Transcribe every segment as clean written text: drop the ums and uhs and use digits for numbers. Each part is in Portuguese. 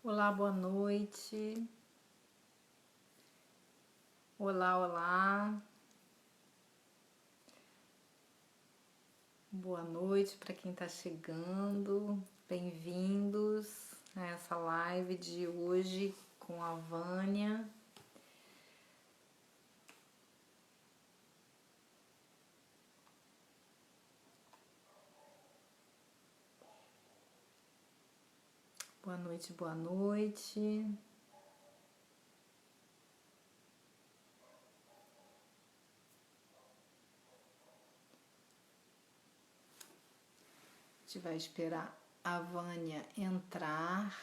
Olá, boa noite. Olá, olá. Boa noite para quem está chegando. Bem-vindos a essa live de hoje com a Vânia. Boa noite, boa noite. A gente vai esperar a Vânia entrar.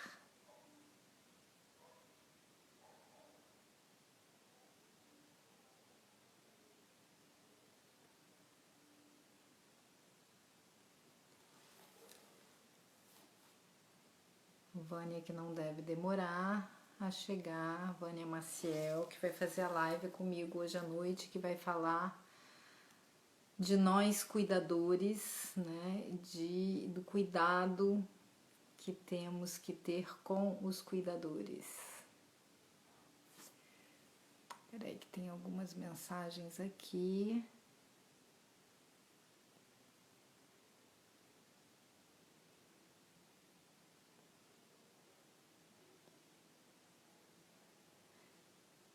Vânia que não deve demorar a chegar. Vânia Maciel, que vai fazer a live comigo hoje à noite, que vai falar de nós cuidadores, né? Do cuidado que temos que ter com os cuidadores. Peraí que tem algumas mensagens aqui.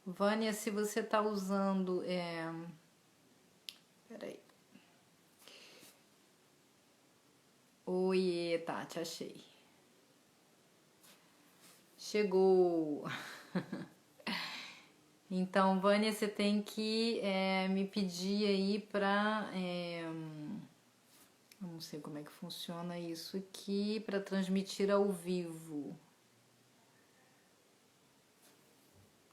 Vânia, se você tá usando... Peraí. Oiê, Tati, achei. Chegou! Então, Vânia, você tem que me pedir aí pra... não sei como é que funciona isso aqui, para transmitir ao vivo.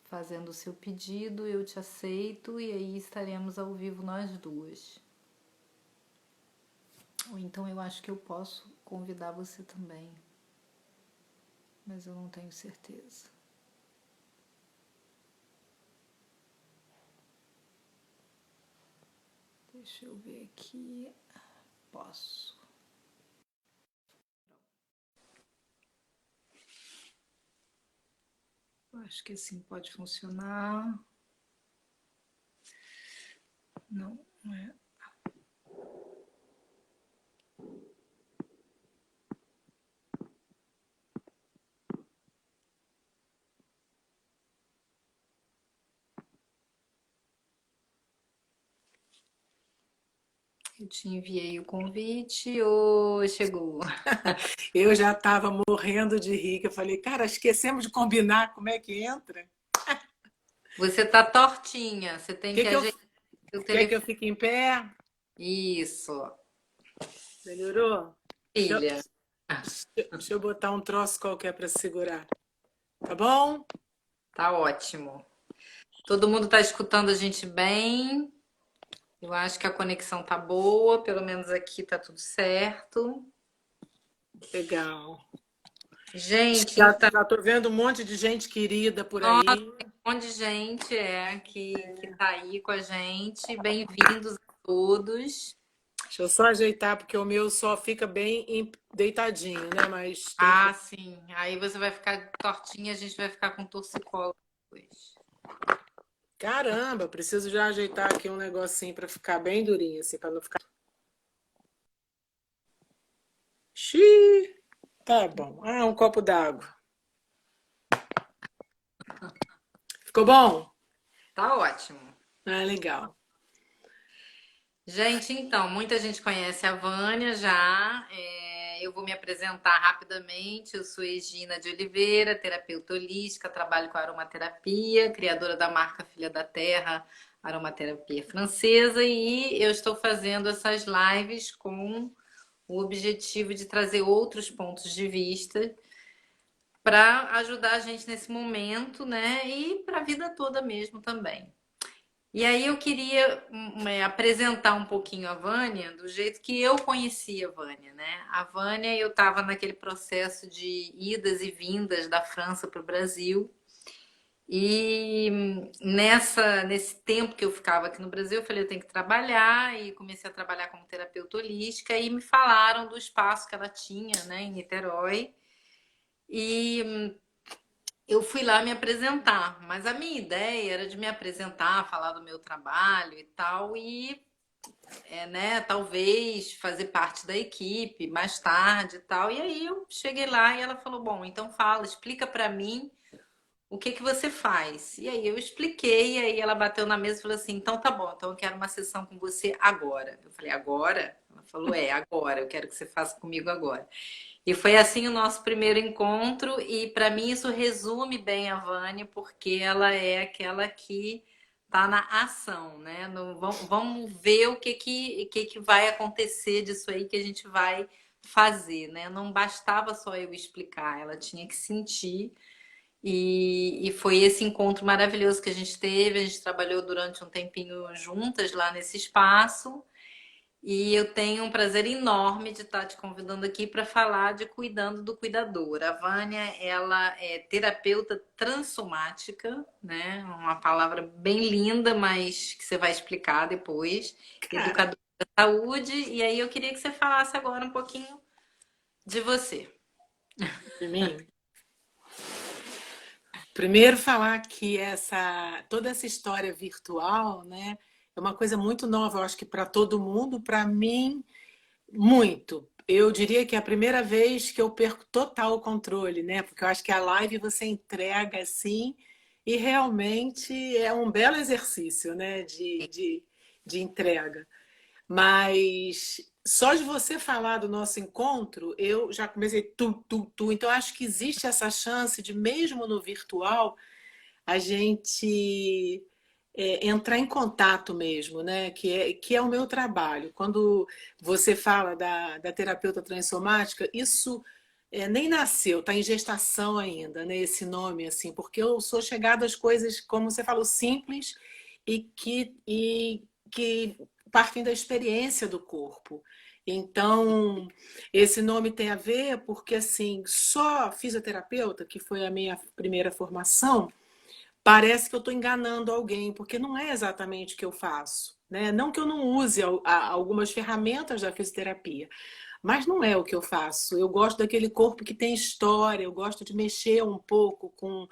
Fazendo o seu pedido, eu te aceito e aí estaremos ao vivo nós duas. Ou então eu acho que eu posso convidar você também, mas eu não tenho certeza. Deixa eu ver aqui. Posso. Eu acho que assim pode funcionar. Não, não é. Eu te enviei o convite. Ô, chegou. Eu já estava morrendo de rir, que eu falei, cara, esquecemos de combinar como é que entra. Você tá tortinha. Você tem que ajeitar o Quer que eu telefone. fique em pé? Isso, Melhorou? Deixa, eu- filha. deixa eu botar um troço qualquer para segurar. Tá bom? Tá ótimo. Todo mundo tá escutando a gente bem? Eu acho que a conexão tá boa, pelo menos aqui tá tudo certo. Legal. Gente, Já, então, já tô vendo um monte de gente querida por nossa, aí. um monte de gente que tá aí com a gente. Bem-vindos a todos. Deixa eu só ajeitar, porque o meu só fica bem deitadinho, né? Mas tem que. Ah, sim. Aí você vai ficar tortinha, a gente vai ficar com torcicolo depois. Caramba, preciso já ajeitar aqui um negocinho para ficar bem durinho, assim, para não ficar. Xiii, tá bom. Ah, um copo d'água. Ficou bom? Tá ótimo. Ah, legal. Gente, então, muita gente conhece a Vânia já. Eu vou me apresentar rapidamente. Eu sou Egina de Oliveira, terapeuta holística, trabalho com aromaterapia, criadora da marca Filha da Terra, aromaterapia francesa, e eu estou fazendo essas lives com o objetivo de trazer outros pontos de vista para ajudar a gente nesse momento, né? E para a vida toda mesmo também. E aí eu queria apresentar um pouquinho a Vânia do jeito que eu conhecia a Vânia, né? A Vânia, eu estava naquele processo de idas e vindas da França para o Brasil. E nesse tempo que eu ficava aqui no Brasil, eu falei, eu tenho que trabalhar e comecei a trabalhar como terapeuta holística e me falaram do espaço que ela tinha, né, em Niterói. E eu fui lá me apresentar, mas a minha ideia era de me apresentar, falar do meu trabalho e tal, e né, talvez fazer parte da equipe mais tarde e tal. E aí eu cheguei lá e ela falou: "Bom, então fala, explica pra mim o que que você faz?". E aí eu expliquei, e aí ela bateu na mesa e falou assim: "Então tá bom, então eu quero uma sessão com você agora". Eu falei: "Agora?". Ela falou: "É, agora, eu quero que você faça comigo agora". E foi assim o nosso primeiro encontro, e para mim isso resume bem a Vânia, porque ela é aquela que tá na ação, né? Vamos ver o que que vai acontecer disso aí que a gente vai fazer, né? Não bastava só eu explicar, ela tinha que sentir. E foi esse encontro maravilhoso que a gente teve. A gente trabalhou durante um tempinho juntas lá nesse espaço. E eu tenho um prazer enorme de estar te convidando aqui para falar de cuidando do cuidador. A Vânia, ela é terapeuta transsomática, né? Uma palavra bem linda, mas que você vai explicar depois. Cara, Educadora da saúde. E aí eu queria que você falasse agora um pouquinho de você. de mim. Primeiro falar que toda essa história virtual, né, é uma coisa muito nova, eu acho que para todo mundo, para mim, muito. Eu diria que é a primeira vez que eu perco total o controle, né? Porque eu acho que a live você entrega assim e realmente é um belo exercício, né? De entrega. Mas só de você falar do nosso encontro, eu já comecei tu. Então acho que existe essa chance de, mesmo no virtual, a gente entrar em contato mesmo, né? Que é o meu trabalho. Quando você fala da terapeuta transsomática, isso nem nasceu, está em gestação ainda, né? Esse nome, assim, porque eu sou chegada às coisas, como você falou, simples e que partem da experiência do corpo. Então, esse nome tem a ver porque, assim, só fisioterapeuta, que foi a minha primeira formação, parece que eu estou enganando alguém, porque não é exatamente o que eu faço. Né? Não que eu não use algumas ferramentas da fisioterapia, mas não é o que eu faço. Eu gosto daquele corpo que tem história, eu gosto de mexer um pouco com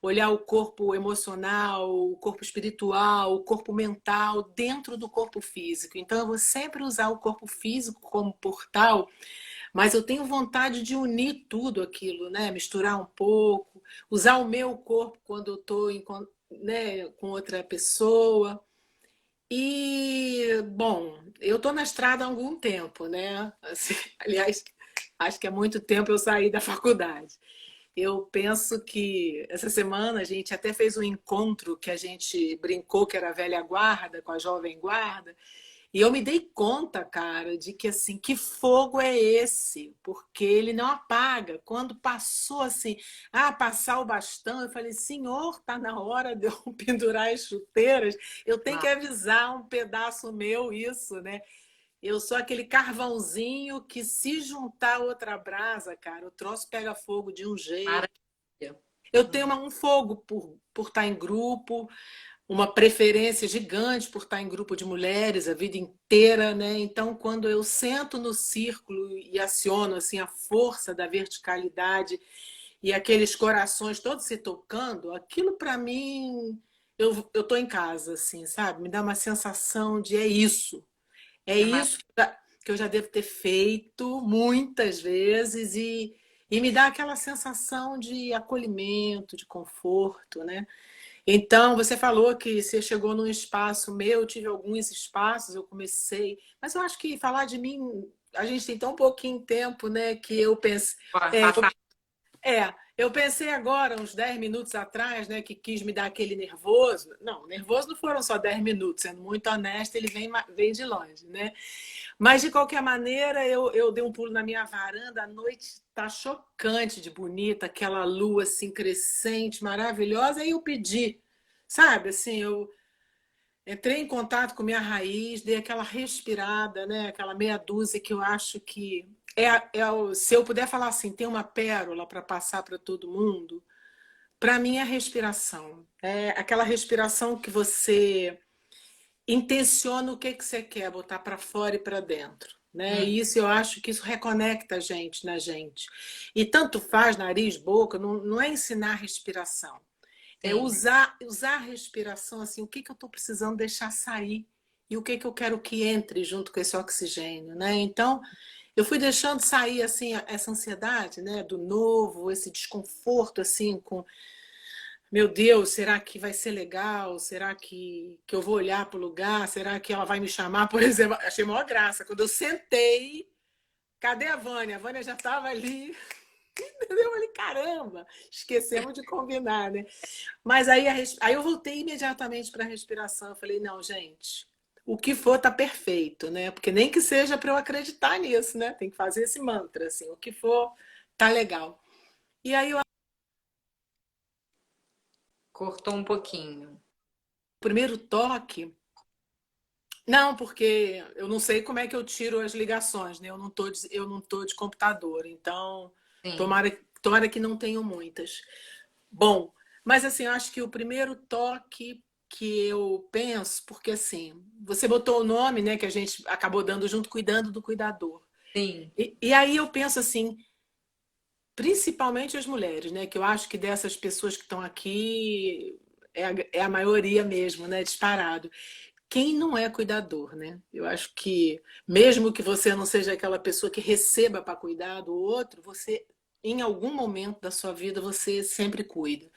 olhar o corpo emocional, o corpo espiritual, o corpo mental dentro do corpo físico. Então eu vou sempre usar o corpo físico como portal, mas eu tenho vontade de unir tudo aquilo, né? Misturar um pouco, usar o meu corpo quando eu estou né, com outra pessoa. E, bom, eu estou na estrada há algum tempo, né? Assim, aliás, acho que há muito tempo eu saí da faculdade. Eu penso que essa semana a gente até fez um encontro que a gente brincou que era a velha guarda com a jovem guarda, e eu me dei conta, cara, de que assim, que fogo é esse? Porque ele não apaga. Quando passou assim, passar o bastão, eu falei, senhor, tá na hora de eu pendurar as chuteiras, eu tenho que avisar um pedaço meu isso, né? Eu sou aquele carvãozinho que, se juntar outra brasa, cara, o troço pega fogo de um jeito. Maravilha. Eu tenho um fogo por estar em grupo, uma preferência gigante por estar em grupo de mulheres a vida inteira, né? Então, quando eu sento no círculo e aciono assim a força da verticalidade e aqueles corações todos se tocando, aquilo para mim eu tô em casa, assim, sabe? Me dá uma sensação de é É mar- isso que eu já devo ter feito muitas vezes e me dá aquela sensação de acolhimento, de conforto, né? Então, você falou que você chegou num espaço meu, eu tive alguns espaços, eu comecei, mas eu acho que falar de mim, a gente tem tão pouquinho tempo, né, que eu pensei, é, eu, Passar. eu pensei agora, uns 10 minutos atrás, né, que quis me dar aquele nervoso. Não, nervoso não foram só 10 minutos, sendo muito honesta, ele vem de longe, né? Mas, de qualquer maneira, eu dei um pulo na minha varanda, a noite está chocante de bonita, aquela lua assim crescente, maravilhosa, aí eu pedi, sabe, assim, eu entrei em contato com minha raiz, dei aquela respirada, né, aquela meia dúzia que eu acho que se eu puder falar assim, tem uma pérola para passar para todo mundo, para mim é a respiração. É aquela respiração que você intenciona o que você quer botar para fora e para dentro. né? Hum, E isso eu acho que isso reconecta a gente na gente. E tanto faz nariz, boca, não é ensinar respiração. É sim. usar a respiração assim, o que eu estou precisando deixar sair e o que eu quero que entre junto com esse oxigênio, né? Então, eu fui deixando sair assim essa ansiedade, né, do novo, esse desconforto assim com, meu Deus, será que vai ser legal? Será que eu vou olhar para o lugar? Será que ela vai me chamar? Por exemplo, achei maior graça quando eu sentei, cadê a Vânia? A Vânia já estava ali. Eu falei, caramba, esquecemos de combinar, né? Mas aí eu voltei imediatamente para a respiração. Eu falei, não, gente, o que for tá perfeito, né? Porque nem que seja para eu acreditar nisso, né? Tem que fazer esse mantra, assim, o que for tá legal. E aí o Cortou um pouquinho. primeiro toque, não, porque eu não sei como é que eu tiro as ligações, né? Eu não tô de computador, então Sim. tomara que não tenham muitas. Bom, mas assim, eu acho que o primeiro toque que eu penso, porque assim, você botou o nome, né, que a gente acabou dando junto, cuidando do cuidador. Sim. E aí eu penso assim, principalmente as mulheres, né, que eu acho que dessas pessoas que estão aqui é a maioria mesmo, né, disparado. Quem não é cuidador, né? Eu acho que mesmo que você não seja aquela pessoa que receba para cuidar do outro, você em algum momento da sua vida você sempre cuida.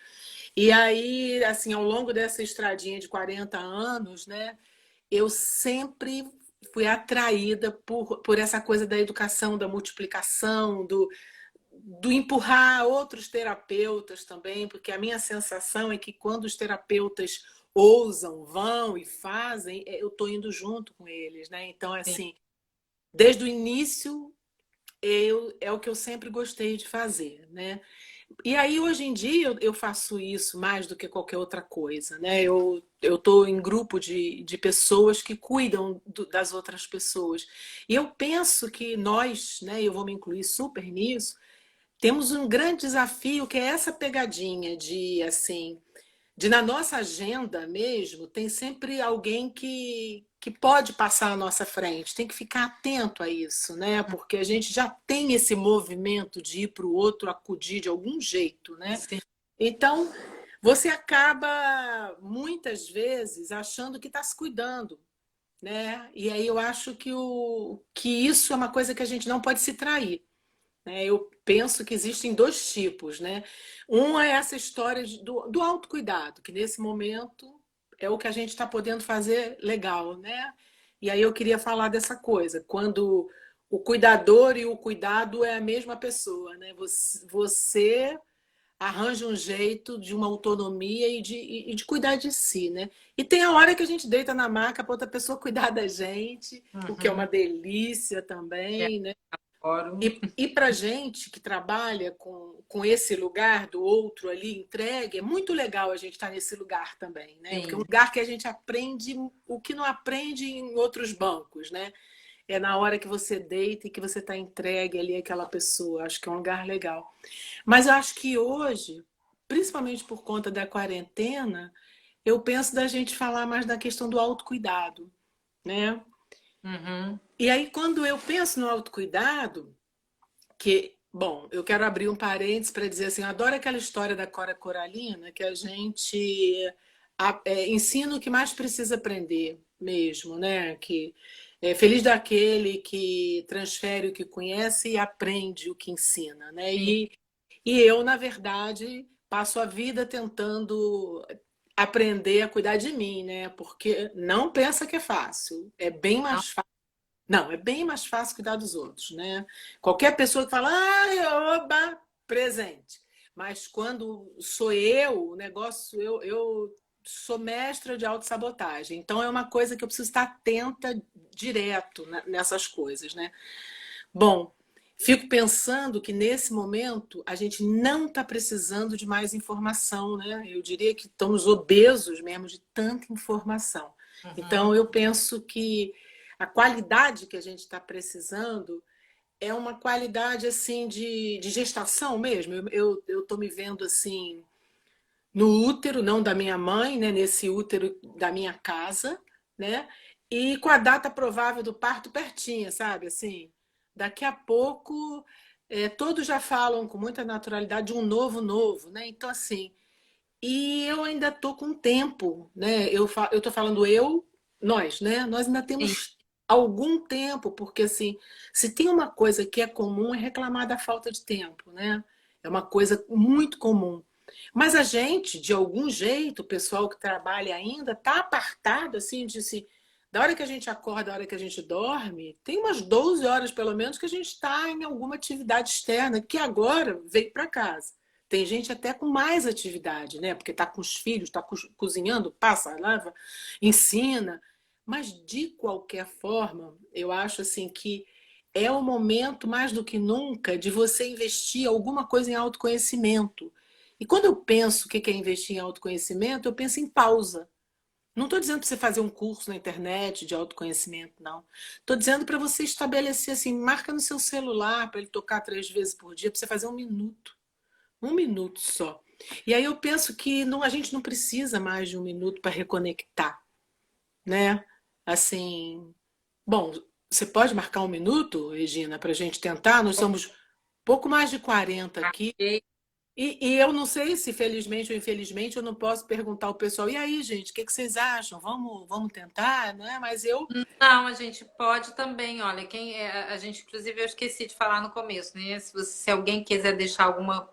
E aí, assim, ao longo dessa estradinha de 40 anos, né, eu sempre fui atraída por essa coisa da educação, da multiplicação, do empurrar outros terapeutas também, porque a minha sensação é que quando os terapeutas ousam, vão e fazem, eu estou indo junto com eles, né? Então, Sim. assim, desde o início, é o que eu sempre gostei de fazer, né? E aí, hoje em dia, eu faço isso mais do que qualquer outra coisa, né? Eu estou em grupo de pessoas que cuidam das outras pessoas. E eu penso que nós, né, eu vou me incluir super nisso, temos um grande desafio que é essa pegadinha de, assim, de na nossa agenda mesmo, tem sempre alguém que pode passar à nossa frente. Tem que ficar atento a isso, né? Porque a gente já tem esse movimento de ir para o outro acudir de algum jeito, né? Sim. Então, você acaba muitas vezes achando que está se cuidando, né? E aí eu acho que isso é uma coisa que a gente não pode se trair, né? Eu penso que existem dois tipos, né? Um é essa história do autocuidado, que nesse momento é o que a gente está podendo fazer legal, né? E aí eu queria falar dessa coisa, quando o cuidador e o cuidado é a mesma pessoa, né? Você arranja um jeito de uma autonomia e de cuidar de si, né? E tem a hora que a gente deita na maca para outra pessoa cuidar da gente, o que é uma Uhum. delícia É, também, né? fórum. E para gente que trabalha com esse lugar do outro ali entregue, é muito legal a gente estar nesse lugar também, né? Porque é um Sim. lugar que a gente aprende o que não aprende em outros bancos, né? É na hora que você deita e que você está entregue ali àquela pessoa. Acho que é um lugar legal. Mas eu acho que hoje, principalmente por conta da quarentena, eu penso da gente falar mais da questão do autocuidado, né? Uhum. E aí, quando eu penso no autocuidado, bom, eu quero abrir um parênteses para dizer assim, eu adoro aquela história da Cora Coralina, que a gente ensina o que mais precisa aprender mesmo, né? Que é feliz daquele que transfere o que conhece e aprende o que ensina, né? Sim. E eu, na verdade, passo a vida tentando aprender a cuidar de mim, né? Porque não pensa que é fácil. É bem Não, mais fácil. Não, é bem mais fácil cuidar dos outros, né? Qualquer pessoa que fala, ah, oba, presente. Mas quando sou eu, o negócio, eu sou mestra de autossabotagem. Então é uma coisa que eu preciso estar atenta direto nessas coisas, né? Bom, fico pensando que nesse momento a gente não está precisando de mais informação, né? Eu diria que estamos obesos mesmo de tanta informação. Então uhum. eu penso que a qualidade que a gente está precisando é uma qualidade assim de gestação mesmo. Eu estou me vendo assim no útero, não da minha mãe, né? Nesse útero da minha casa, né? e com a data provável do parto pertinha, sabe? Assim, daqui a pouco todos já falam com muita naturalidade de um novo, né? Então, assim, e eu ainda tô com tempo, né? Eu tô falando nós, né? Nós ainda Sim. temos algum tempo, porque assim, se tem uma coisa que é comum é reclamar da falta de tempo, né? É uma coisa muito comum. Mas a gente, de algum jeito, o pessoal que trabalha ainda, tá apartado assim de se da hora que a gente acorda, da hora que a gente dorme, tem umas 12 horas pelo menos que a gente está em alguma atividade externa, que agora veio para casa. Tem gente até com mais atividade, né? Porque está com os filhos, está cozinhando, passa, lava, ensina. Mas de qualquer forma, eu acho assim que é o momento mais do que nunca de você investir alguma coisa em autoconhecimento. E quando eu penso o que é investir em autoconhecimento, eu penso em pausa. Não estou dizendo para você fazer um curso na internet de autoconhecimento, não. Estou dizendo para você estabelecer assim, marca no seu celular para ele tocar 3 vezes por dia, para você fazer 1 minuto. 1 minuto só. E aí eu penso que não, a gente não precisa mais de 1 minuto para reconectar, né? Assim, bom, você pode marcar 1 minuto, Regina, para a gente tentar? Nós somos pouco mais de 40 aqui. Ok. E eu não sei se felizmente ou infelizmente eu não posso perguntar ao pessoal, e aí, gente, o que vocês acham? Vamos tentar, né? Mas eu. Não, a gente pode também, olha, a gente, inclusive, eu esqueci de falar no começo, né? Se alguém quiser deixar alguma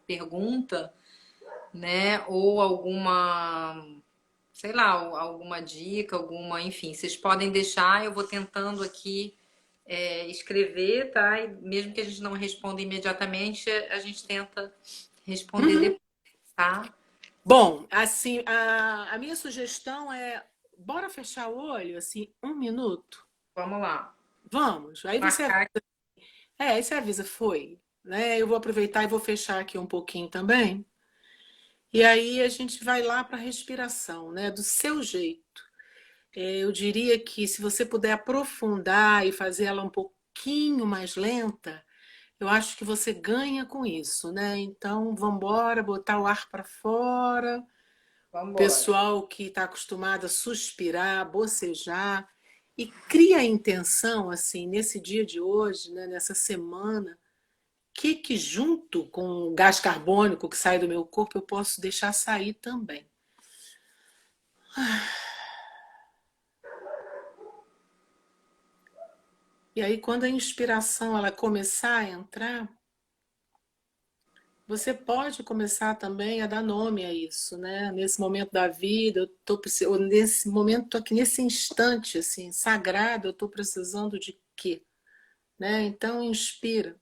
pergunta, né, ou alguma, sei lá, alguma dica, enfim, vocês podem deixar, eu vou tentando aqui escrever, tá? E mesmo que a gente não responda imediatamente, a gente tenta responder Uhum. depois, tá? Bom, assim, a minha sugestão é, bora fechar o olho, assim, 1 minuto? Vamos lá. Vamos. Marcar. Aí você avisa, foi, né? Eu vou aproveitar e vou fechar aqui um pouquinho também. E aí a gente vai lá para a respiração, né? Do seu jeito. Eu diria que se você puder aprofundar e fazer ela um pouquinho mais lenta, eu acho que você ganha com isso, né? Então, vamos embora, botar o ar para fora. Vamos embora. Pessoal que está acostumado a suspirar, bocejar, e cria a intenção, assim, nesse dia de hoje, né, nessa semana, que junto com o gás carbônico que sai do meu corpo, eu posso deixar sair também. E aí, quando a inspiração ela começar a entrar, você pode começar também a dar nome a isso, né? Nesse momento da vida, ou nesse momento aqui, nesse instante assim, sagrado, eu estou precisando de quê? Né? Então, inspira.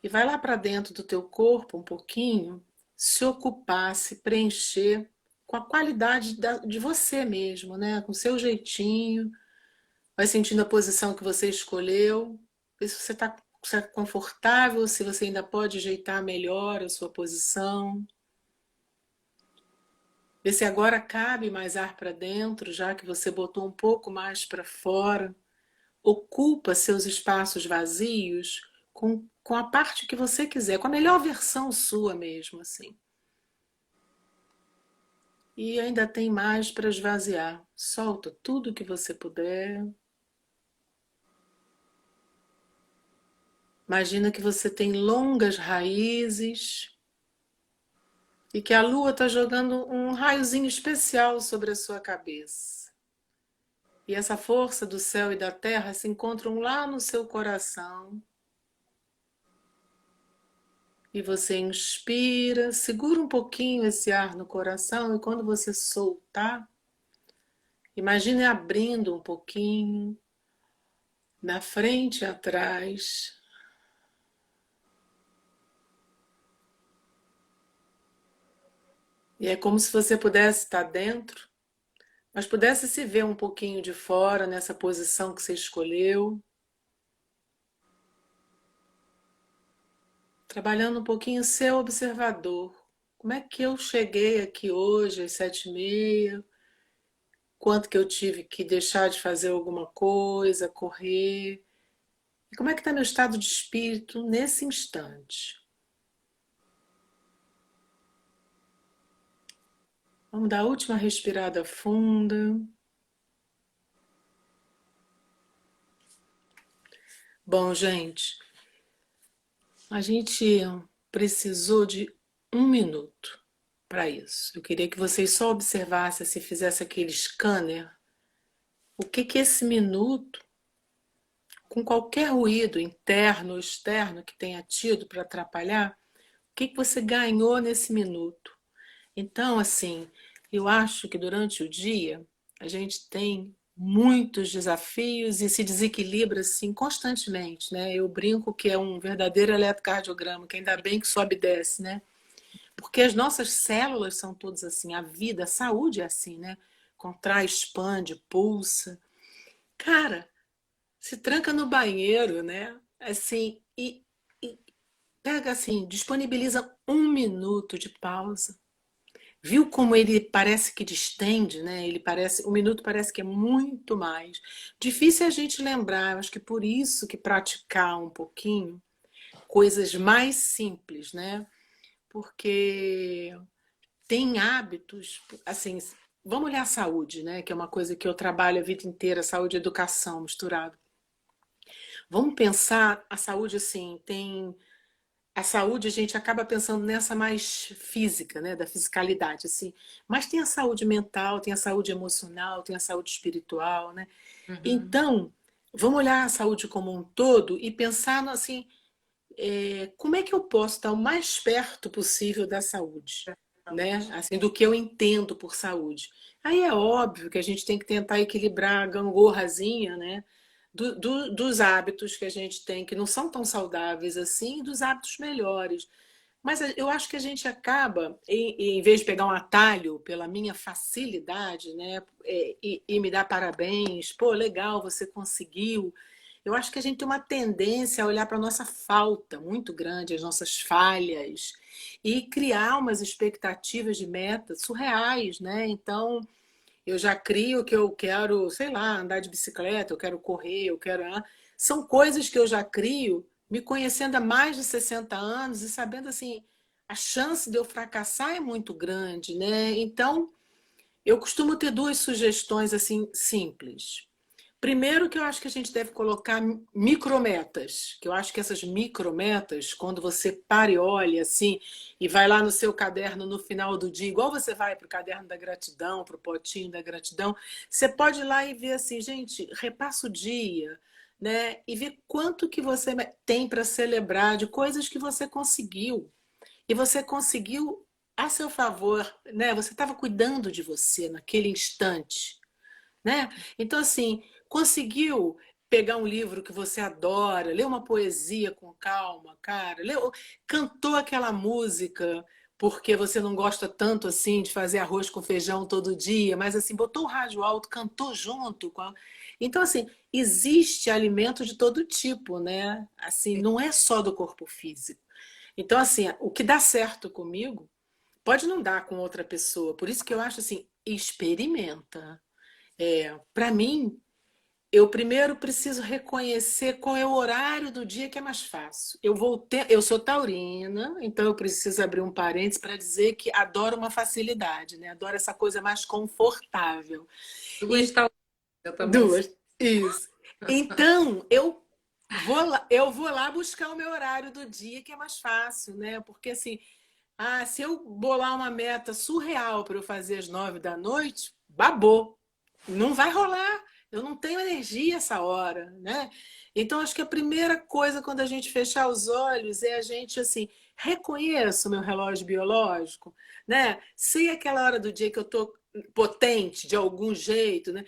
E vai lá para dentro do teu corpo um pouquinho, se ocupar, se preencher com a qualidade de você mesmo, né? Com o seu jeitinho. Vai sentindo a posição que você escolheu. Ver se você está confortável, se você ainda pode ajeitar melhor a sua posição. Ver se agora cabe mais ar para dentro, já que você botou um pouco mais para fora. Ocupa seus espaços vazios com a parte que você quiser, com a melhor versão sua mesmo, assim. E ainda tem mais para esvaziar. Solta tudo que você puder. Imagina que você tem longas raízes e que a lua está jogando um raiozinho especial sobre a sua cabeça. E essa força do céu e da terra se encontram lá no seu coração. E você inspira, segura um pouquinho esse ar no coração e quando você soltar, imagine abrindo um pouquinho, na frente e atrás. E é como se você pudesse estar dentro, mas pudesse se ver um pouquinho de fora nessa posição que você escolheu. Trabalhando um pouquinho seu observador. Como é que eu cheguei aqui hoje às 7h30? Quanto que eu tive que deixar de fazer alguma coisa, correr? E como é que está meu estado de espírito nesse instante? Vamos dar a última respirada funda. Bom, gente, a gente precisou de 1 minuto para isso. Eu queria que vocês só observassem, se fizesse aquele scanner, o que que esse minuto, com qualquer ruído interno ou externo que tenha tido para atrapalhar, o que que você ganhou nesse minuto? Então, assim, eu acho que durante o dia a gente tem muitos desafios e se desequilibra assim constantemente, né? Eu brinco que é um verdadeiro eletrocardiograma, que ainda bem que sobe e desce, né? Porque as nossas células são todas assim, a vida, a saúde é assim, né? Contrai, expande, pulsa. Cara, se tranca no banheiro, né? Assim, e pega assim, disponibiliza 1 minuto de pausa. Viu como ele parece que distende, né? Ele parece, 1 minuto parece que é muito mais. Difícil é a gente lembrar, acho que por isso que praticar um pouquinho coisas mais simples, né? Porque tem hábitos, assim, vamos olhar a saúde, né? Que é uma coisa que eu trabalho a vida inteira, saúde e educação misturado. Vamos pensar a saúde assim, tem a saúde, a gente acaba pensando nessa mais física, né, da fisicalidade, assim. Mas tem a saúde mental, tem a saúde emocional, tem a saúde espiritual, né? Uhum. Então, vamos olhar a saúde como um todo e pensar assim, como é que eu posso estar o mais perto possível da saúde, né? Assim, do que eu entendo por saúde. Aí é óbvio que a gente tem que tentar equilibrar a gangorrazinha, né? Dos hábitos que a gente tem, que não são tão saudáveis assim, e dos hábitos melhores. Mas eu acho que a gente acaba, em vez de pegar um atalho pela minha facilidade, né, e me dar parabéns, pô, legal, você conseguiu. Eu acho que a gente tem uma tendência a olhar para a nossa falta muito grande, as nossas falhas, e criar umas expectativas de metas surreais, né? Então, eu já crio que eu quero, sei lá, andar de bicicleta, eu quero correr, eu quero. São coisas que eu já crio me conhecendo há mais de 60 anos e sabendo assim, a chance de eu fracassar é muito grande, né? Então, eu costumo ter duas sugestões assim simples. Primeiro que eu acho que a gente deve colocar micrometas, que eu acho que essas micrometas, quando você para e olha assim, e vai lá no seu caderno no final do dia, igual você vai para o caderno da gratidão, para o potinho da gratidão, você pode ir lá e ver assim, gente, repassa o dia, né? E ver quanto que você tem para celebrar de coisas que você conseguiu. E você conseguiu a seu favor, né? Você estava cuidando de você naquele instante, né? Então, assim, conseguiu pegar um livro que você adora, ler uma poesia com calma, cara, cantou aquela música porque você não gosta tanto assim de fazer arroz com feijão todo dia, mas assim, botou o rádio alto, cantou junto com a... Então, assim, existe alimento de todo tipo, né? Assim, não é só do corpo físico. Então, assim, o que dá certo comigo pode não dar com outra pessoa. Por isso que eu acho assim, experimenta. Para mim, eu primeiro preciso reconhecer qual é o horário do dia que é mais fácil. Eu sou taurina, então eu preciso abrir um parênteses para dizer que adoro uma facilidade, né? Adoro essa coisa mais confortável. Duas E tal, eu também sou. duas, isso. Então, eu vou lá buscar o meu horário do dia que é mais fácil, né? Porque assim, se eu bolar uma meta surreal para eu fazer às 9 da noite, babou. Não vai rolar. Eu não tenho energia essa hora, né? Então, acho que a primeira coisa quando a gente fechar os olhos é a gente, assim, reconheço o meu relógio biológico, né? Sei aquela hora do dia que eu tô potente de algum jeito, né?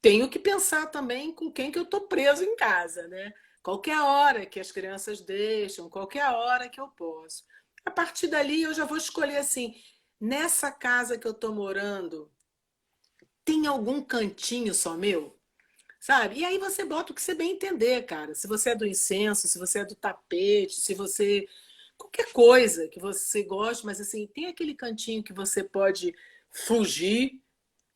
Tenho que pensar também com quem que eu tô preso em casa, né? Qualquer hora que as crianças deixam, qualquer hora que eu posso. A partir dali eu já vou escolher assim, nessa casa que eu tô morando, tem algum cantinho só meu? Sabe? E aí você bota o que você bem entender, cara. Se você é do incenso, se você é do tapete, se você. Qualquer coisa que você goste, mas assim, tem aquele cantinho que você pode fugir,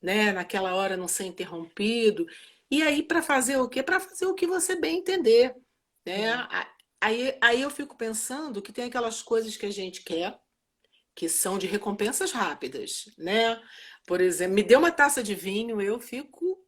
né? Naquela hora não ser interrompido. E aí, para fazer o quê? Para fazer o que você bem entender, né? Sim. Aí eu fico pensando que tem aquelas coisas que a gente quer, que são de recompensas rápidas, né? Por exemplo, me dê uma taça de vinho, eu fico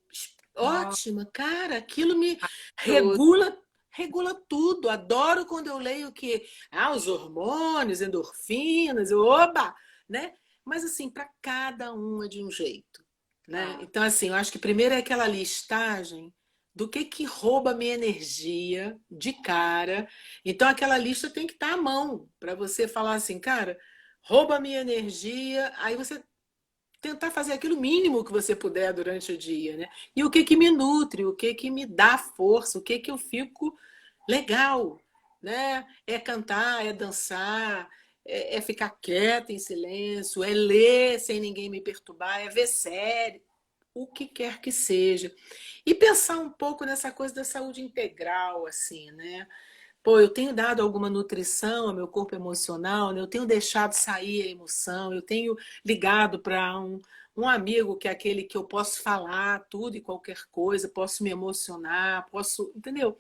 Nossa, ótima, cara, aquilo me tudo. regula, regula tudo. Adoro quando eu leio que os hormônios, endorfinas, oba, né? Mas assim, para cada um é de um jeito, né? Ah, Então assim, eu acho que primeiro é aquela listagem do que rouba minha energia de cara. Então aquela lista tem que estar à mão para você falar assim, cara, rouba minha energia, aí você tentar fazer aquilo mínimo que você puder durante o dia, né? E o que me nutre, o que me dá força, o que eu fico legal, né? É cantar, é dançar, é ficar quieta em silêncio, é ler sem ninguém me perturbar, é ver série, o que quer que seja. E pensar um pouco nessa coisa da saúde integral, assim, né? Pô, eu tenho dado alguma nutrição ao meu corpo emocional, né? Eu tenho deixado sair a emoção, eu tenho ligado para um amigo que é aquele que eu posso falar tudo e qualquer coisa, posso me emocionar, posso, entendeu?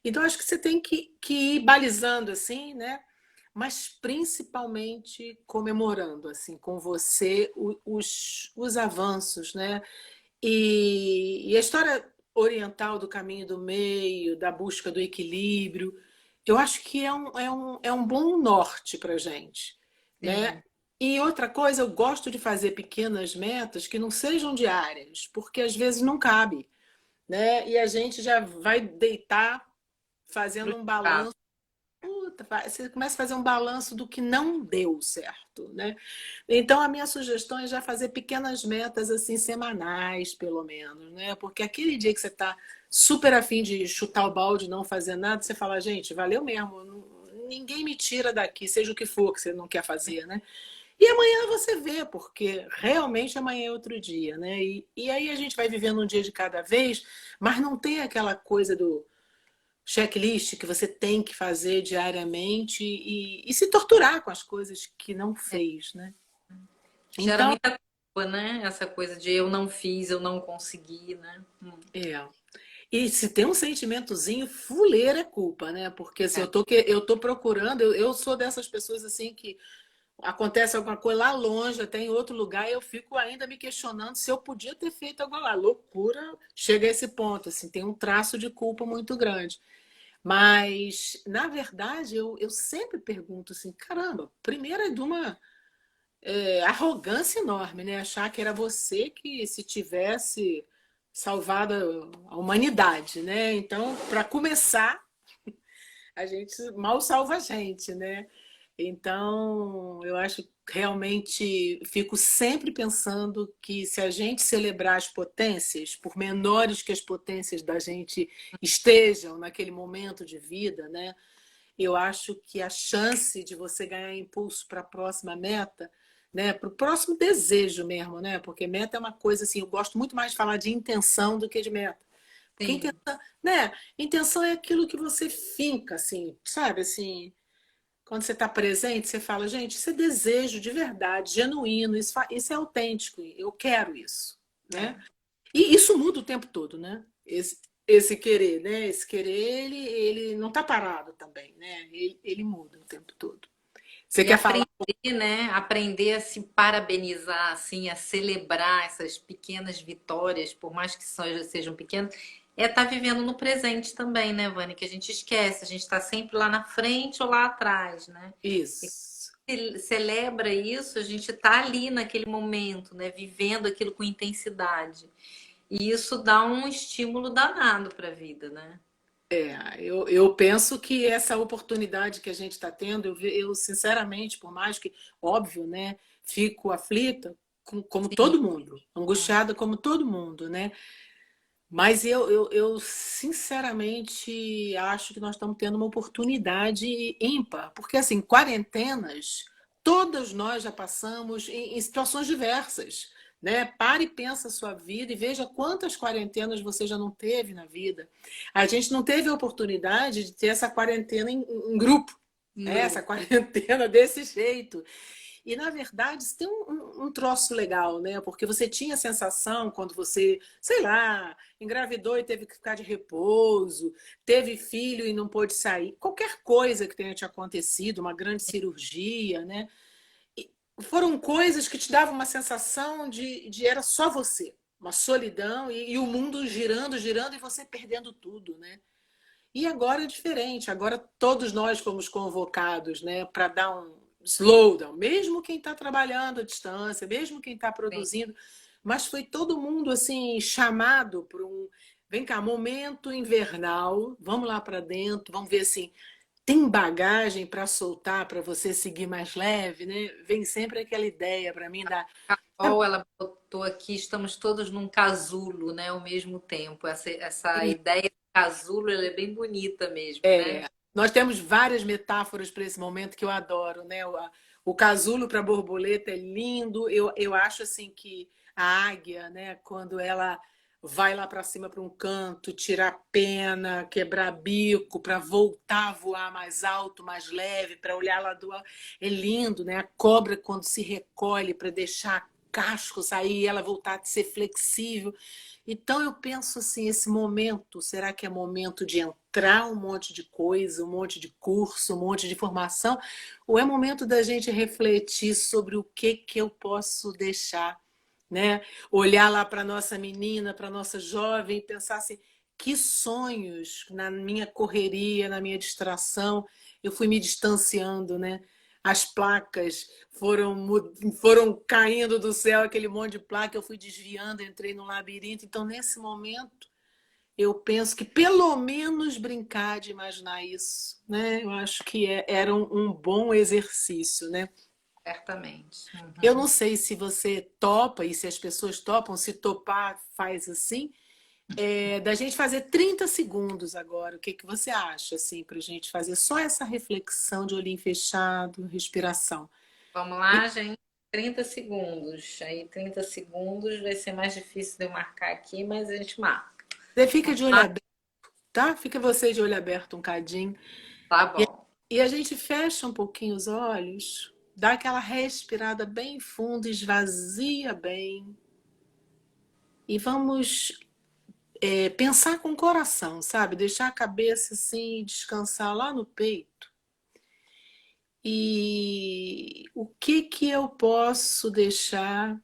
Então acho que você tem que ir balizando assim, né? Mas principalmente comemorando assim com você os avanços, né? E a história oriental do caminho do meio, da busca do equilíbrio, eu acho que é um bom norte para a gente, né? sim. E outra coisa, eu gosto de fazer pequenas metas que não sejam diárias, porque às vezes não cabe, né? E a gente já vai deitar fazendo um Frustrado. balanço. Puta, você começa a fazer um balanço do que não deu certo, né? Então a minha sugestão é já fazer pequenas metas assim semanais, pelo menos, né? Porque aquele dia que você está super afim de chutar o balde, e não fazer nada, você fala, gente, valeu mesmo, ninguém me tira daqui, seja o que for que você não quer fazer, né? E amanhã você vê, porque realmente amanhã é outro dia, né? E aí a gente vai vivendo um dia de cada vez, mas não tem aquela coisa do checklist que você tem que fazer diariamente e se torturar com as coisas que não É. fez, né? Gera Então, muita culpa, né? Essa coisa de eu não fiz, eu não consegui, né? é. E se tem um sentimentozinho, fuleira é culpa, né? Porque se É. eu tô procurando, eu sou dessas pessoas assim que acontece alguma coisa lá longe, até em outro lugar, e eu fico ainda me questionando se eu podia ter feito alguma lá. Loucura chega a esse ponto, assim, tem um traço de culpa muito grande. Mas, na verdade, eu sempre pergunto assim, caramba, primeiro é de uma arrogância enorme, né? Achar que era você que, se tivesse salvado a humanidade, né? Então, para começar, a gente mal salva a gente, né? Então, eu acho realmente, fico sempre pensando que se a gente celebrar as potências, por menores que as potências da gente estejam naquele momento de vida, né? Eu acho que a chance de você ganhar impulso para a próxima meta, né, para o próximo desejo mesmo, né? Porque meta é uma coisa assim, eu gosto muito mais de falar de intenção do que de meta. Porque Sim. intenção, né? Intenção é aquilo que você finca, assim, sabe? Assim, quando você está presente, você fala, gente, isso é desejo de verdade, genuíno, isso é autêntico, eu quero isso, né? É. E isso muda o tempo todo, né? Esse querer, né? Esse querer, ele não está parado também, né? Ele muda o tempo todo. Você E quer falar? aprender, né? Aprender a se parabenizar, assim, a celebrar essas pequenas vitórias, por mais que sejam pequenas, é estar vivendo no presente também, né, Vânia? Que a gente esquece, a gente está sempre lá na frente ou lá atrás, né? E Isso. celebra isso, a gente está ali naquele momento, né? Vivendo aquilo com intensidade. E isso dá um estímulo danado para a vida, né? Eu penso que essa oportunidade que a gente está tendo, eu sinceramente, por mais que, óbvio, né, fico aflita, como Sim. todo mundo, angustiada como todo mundo, né? Mas eu sinceramente acho que nós estamos tendo uma oportunidade ímpar, porque assim, quarentenas, todas nós já passamos em situações diversas, né? Pare e pensa a sua vida e veja quantas quarentenas você já não teve na vida. A gente não teve a oportunidade de ter essa quarentena em grupo, Um né? Essa grupo. quarentena desse jeito. E, na verdade, isso tem um troço legal, né? Porque você tinha a sensação quando você, sei lá, engravidou e teve que ficar de repouso, teve filho e não pôde sair, qualquer coisa que tenha te acontecido, uma grande cirurgia, né? foram coisas que te davam uma sensação de era só você, uma solidão e o mundo girando, girando e você perdendo tudo, né? E agora é diferente, agora todos nós fomos convocados, né, para dar um slowdown, mesmo quem está trabalhando à distância, mesmo quem está Sim. produzindo, mas foi todo mundo assim chamado para um, vem cá, momento invernal, vamos lá para dentro, vamos ver assim, tem bagagem para soltar para você seguir mais leve, né? Vem sempre aquela ideia para mim da Ou ela botou aqui, estamos todos num casulo, né, ao mesmo tempo. Essa ideia de casulo, ela é bem bonita mesmo, né? nós temos várias metáforas para esse momento que eu adoro, né? O casulo para borboleta é lindo. Eu acho assim que a águia, né, quando ela vai lá para cima para um canto, tirar pena, quebrar bico, para voltar a voar mais alto, mais leve, para olhar lá do alto, é lindo, né? A cobra quando se recolhe para deixar casco sair e ela voltar a ser flexível. Então eu penso assim, esse momento, será que é momento de entrar um monte de coisa, um monte de curso, um monte de formação, ou é momento da gente refletir sobre o que eu posso deixar, né? Olhar lá para nossa menina, para nossa jovem e pensar assim, que sonhos na minha correria, na minha distração, eu fui me distanciando, né? As placas foram caindo do céu, aquele monte de placa, eu fui desviando, entrei no labirinto. Então, nesse momento, eu penso que pelo menos brincar de imaginar isso, né? Eu acho que era um bom exercício, né? Certamente. Eu não Uhum. sei se você topa e se as pessoas topam, se topar faz assim, da gente fazer 30 segundos agora. O que que você acha, assim, para a gente fazer só essa reflexão de olhinho fechado, respiração? Vamos lá, gente. 30 segundos. Aí 30 segundos vai ser mais difícil de eu marcar aqui, mas a gente marca. Você fica de olho aberto, tá? Fica você de olho aberto um cadinho. Tá E, bom. e a gente fecha um pouquinho os olhos, dá aquela respirada bem fundo, esvazia bem. E vamos pensar com o coração, sabe? Deixar a cabeça assim, descansar lá no peito. E o que eu posso deixar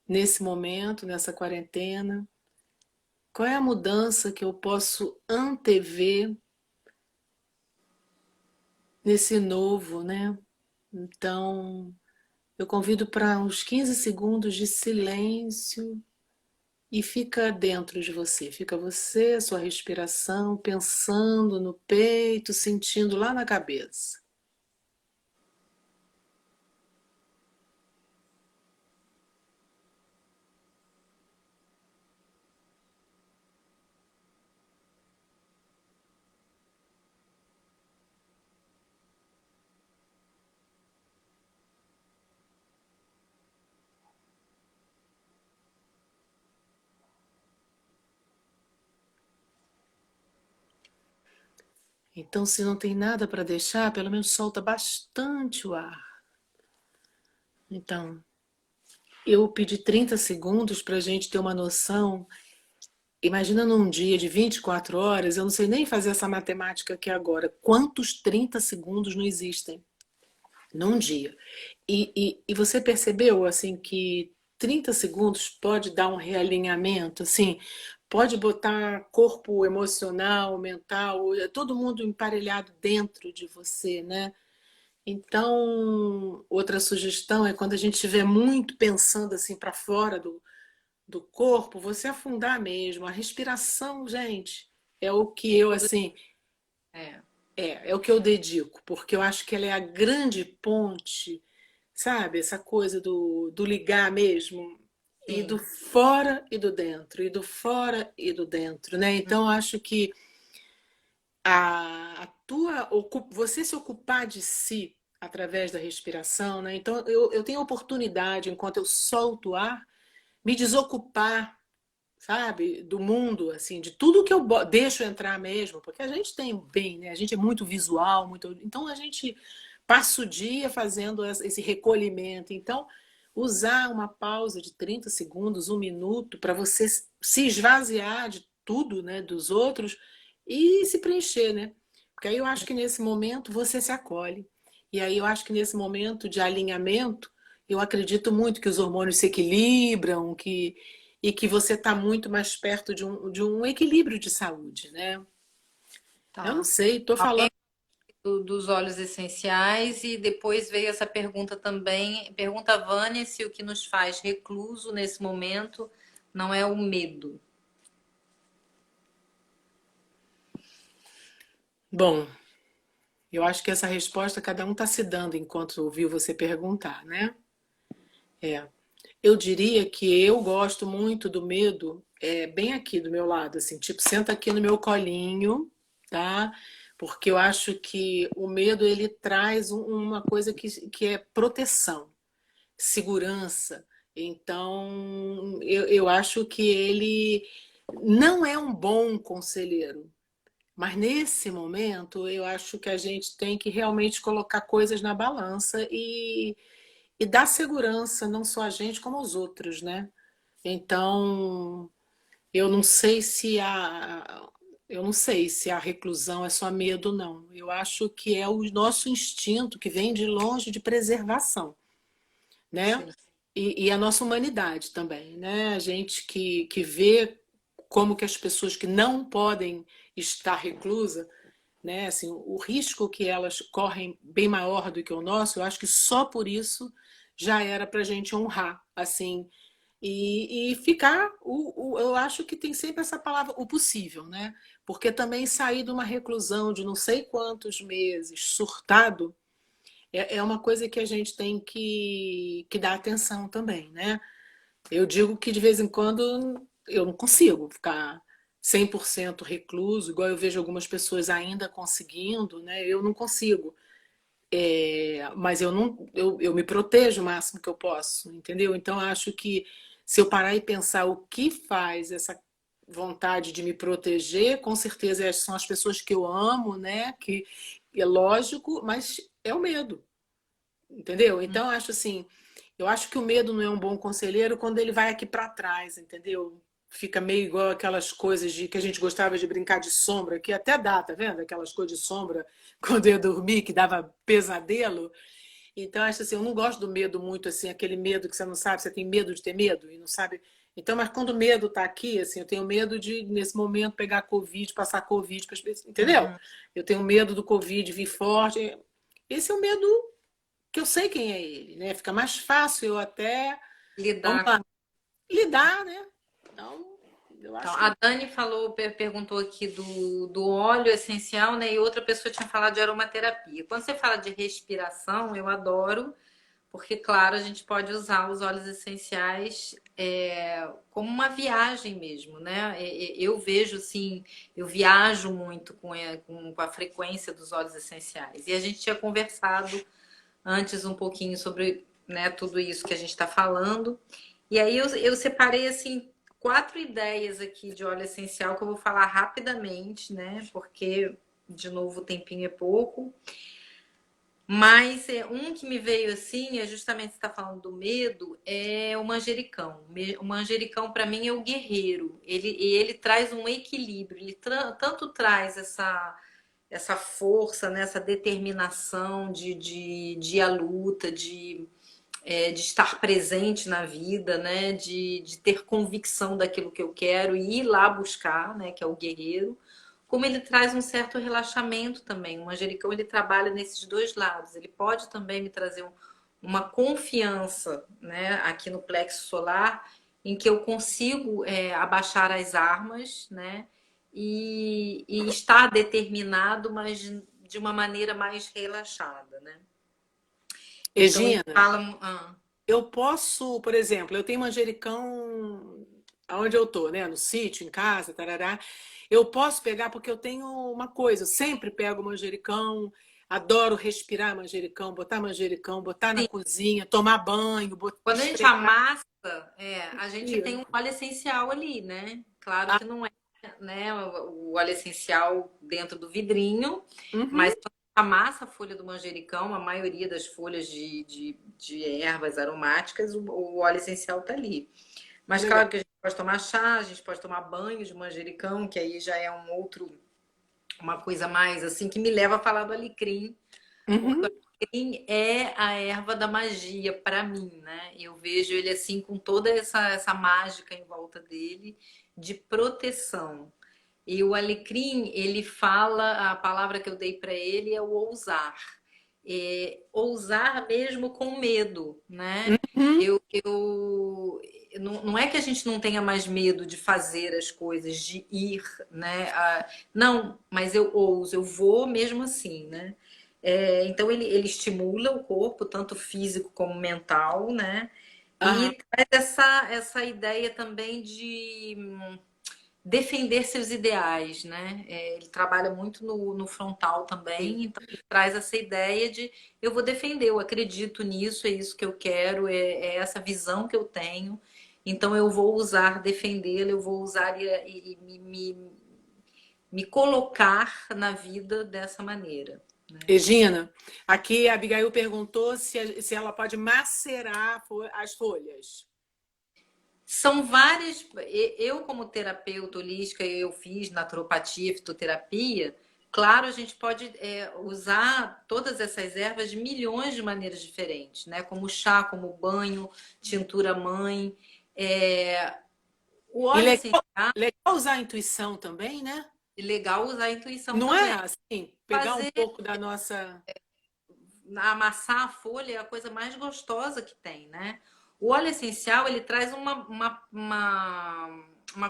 nesse momento, nessa quarentena? Qual é a mudança que eu posso antever nesse novo, né? Então, eu convido para uns 15 segundos de silêncio e fica dentro de você. Fica você, a sua respiração, pensando no peito, sentindo lá na cabeça. Então, se não tem nada para deixar, pelo menos solta bastante o ar. Então, eu pedi 30 segundos para a gente ter uma noção. Imagina num dia de 24 horas, eu não sei nem fazer essa matemática aqui agora. Quantos 30 segundos não existem num dia? E você percebeu assim que 30 segundos pode dar um realinhamento, assim, pode botar corpo emocional, mental, todo mundo emparelhado dentro de você, né? Então, outra sugestão é quando a gente estiver muito pensando assim para fora do corpo, você afundar mesmo. A respiração, gente, é o que eu Tudo assim, é. é o que eu dedico, porque eu acho que ela é a grande ponte, sabe? Essa coisa do ligar mesmo, e do Sim. fora e do dentro, e do fora e do dentro, né? Então, eu acho que você se ocupar de si através da respiração, né? Então, eu tenho a oportunidade, enquanto eu solto o ar, me desocupar, sabe, do mundo, assim, de tudo que eu deixo entrar mesmo, porque a gente tem bem, né? A gente é muito visual, muito, então a gente passa o dia fazendo esse recolhimento. Então, usar uma pausa de 30 segundos, um minuto, para você se esvaziar de tudo, né, dos outros e se preencher, né? Porque aí eu acho que nesse momento você se acolhe. E aí eu acho que nesse momento de alinhamento, eu acredito muito que os hormônios se equilibram, e que você está muito mais perto de um equilíbrio de saúde, né? Eu não Tá. sei, estou falando. Alguém dos óleos essenciais e depois veio essa pergunta também. Pergunta a Vânia se o que nos faz recluso nesse momento não é o medo. Bom, eu acho que essa resposta cada um está se dando enquanto ouviu você perguntar, né? É. Eu diria que eu gosto muito do medo, bem aqui do meu lado, assim, tipo, senta aqui no meu colinho, tá? Porque eu acho que o medo ele traz uma coisa que é proteção, segurança. Então, eu acho que ele não é um bom conselheiro, mas nesse momento eu acho que a gente tem que realmente colocar coisas na balança e dar segurança não só a gente, como aos outros, né? Então, eu não sei se eu não sei se a reclusão é só medo, não. Eu acho que é o nosso instinto que vem de longe de preservação, né? Sim. E a nossa humanidade também, né? A gente que vê como que as pessoas que não podem estar reclusa, né? Assim, o risco que elas correm bem maior do que o nosso, eu acho que só por isso já era para a gente honrar, assim, e ficar. Eu acho que tem sempre essa palavra, o possível, né? Porque também sair de uma reclusão de não sei quantos meses, surtado, é uma coisa que a gente tem que dar atenção também, né? Eu digo que de vez em quando eu não consigo ficar 100% recluso, igual eu vejo algumas pessoas ainda conseguindo, né? Eu não consigo. Mas eu não, eu me protejo o máximo que eu posso, entendeu? Então acho que se eu parar e pensar o que faz essa vontade de me proteger, com certeza são as pessoas que eu amo, né? Que é lógico, mas é o medo, entendeu? Então acho assim, eu acho que o medo não é um bom conselheiro quando ele vai aqui para trás, entendeu? Fica meio igual aquelas coisas de que a gente gostava de brincar de sombra, que até dá, tá vendo? Aquelas coisas de sombra quando eu ia dormir, que dava pesadelo. Então, acho assim, eu não gosto do medo muito, assim, aquele medo que você não sabe, você tem medo de ter medo e não sabe. Então, mas quando o medo está aqui, assim, eu tenho medo de, nesse momento, pegar Covid, passar Covid para as pessoas, entendeu? Uhum. Eu tenho medo do Covid vir forte. Esse é o medo que eu sei quem é ele, né? Fica mais fácil eu até, vamos Lidar lá, com. lidar, né? Então, eu Então, acho que a Dani falou, perguntou aqui do óleo essencial, né? E outra pessoa tinha falado de aromaterapia. Quando você fala de respiração, eu adoro, porque, claro, a gente pode usar os óleos essenciais como uma viagem mesmo, né? Eu vejo, assim, eu viajo muito com a frequência dos óleos essenciais. E a gente tinha conversado antes um pouquinho sobre, né, tudo isso que a gente está falando. E aí eu separei assim 4 ideias aqui de óleo essencial que eu vou falar rapidamente, né? Porque, de novo, o tempinho é pouco. Mas um que me veio assim, é justamente você está falando do medo, é o manjericão. O manjericão, para mim, é o guerreiro. Ele traz um equilíbrio, ele tanto traz essa força, né? Essa determinação de ir à luta, de estar presente na vida, né? De ter convicção daquilo que eu quero e ir lá buscar, né? Que é o guerreiro. Como ele traz um certo relaxamento também. O manjericão ele trabalha nesses dois lados. Ele pode também me trazer uma confiança, né? Aqui no plexo solar, em que eu consigo abaixar as armas, né? E estar determinado, mas de uma maneira mais relaxada, né? Então ele Regina, fala. eu posso, por exemplo, eu tenho manjericão aonde eu tô, né? No sítio, em casa, tarará. Eu posso pegar porque eu tenho uma coisa, eu sempre pego manjericão, adoro respirar manjericão, botar na Sim, cozinha, tomar banho, quando a gente esfregar amassa, a gente tem aqui. um óleo essencial ali, né? Claro Ah, que não é, né, o óleo essencial dentro do vidrinho, uhum, mas quando a gente amassa a folha do manjericão, a maioria das folhas de ervas aromáticas, o óleo essencial tá ali. Mas legal. claro que a gente pode tomar chá, a gente pode tomar banho de manjericão, que aí já é uma coisa mais assim que me leva a falar do alecrim, porque Uhum. alecrim é a erva da magia para mim, né? Eu vejo ele assim com toda essa mágica em volta dele de proteção. E o alecrim, ele fala, a palavra que eu dei para ele é o ousar. É, ousar mesmo com medo, né? Uhum. Não é que a gente não tenha mais medo de fazer as coisas, de ir, né? Não, mas eu ouso, eu vou mesmo assim, né? Então ele estimula o corpo, tanto físico como mental, né? Aham. E traz essa ideia também de defender seus ideais, né? Ele trabalha muito no frontal Sim. também, então ele traz essa ideia de eu vou defender, eu acredito nisso, é isso que eu quero, é essa visão que eu tenho, então eu vou usar defendê-la, eu vou usar e me colocar na vida dessa maneira. Né? Regina, aqui a Abigail perguntou se ela pode macerar as folhas. São várias. Eu, como terapeuta holística, eu fiz naturopatia, fitoterapia. Claro, a gente pode usar todas essas ervas de milhões de maneiras diferentes, né? Como chá, como banho, tintura mãe. É, o E óleo legal, essencial legal usar a intuição também, né? é legal usar a intuição Não é também. assim, pegar um Fazer, pouco da nossa. amassar a folha é a coisa mais gostosa que tem, né? O óleo essencial, ele traz uma